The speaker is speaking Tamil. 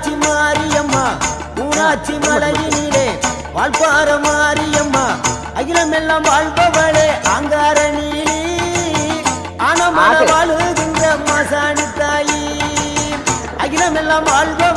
ஊராட்சி மாரியம்மா ஊராட்சி மலையினிலே வாழ்பார மாரியம்மா அகிலமெல்லாம் வாழ்பவளே அங்கார நீலி ஆனமல வாழுகின்ற மாசாணி தாயி அகிலமெல்லாம் வாழ்பவ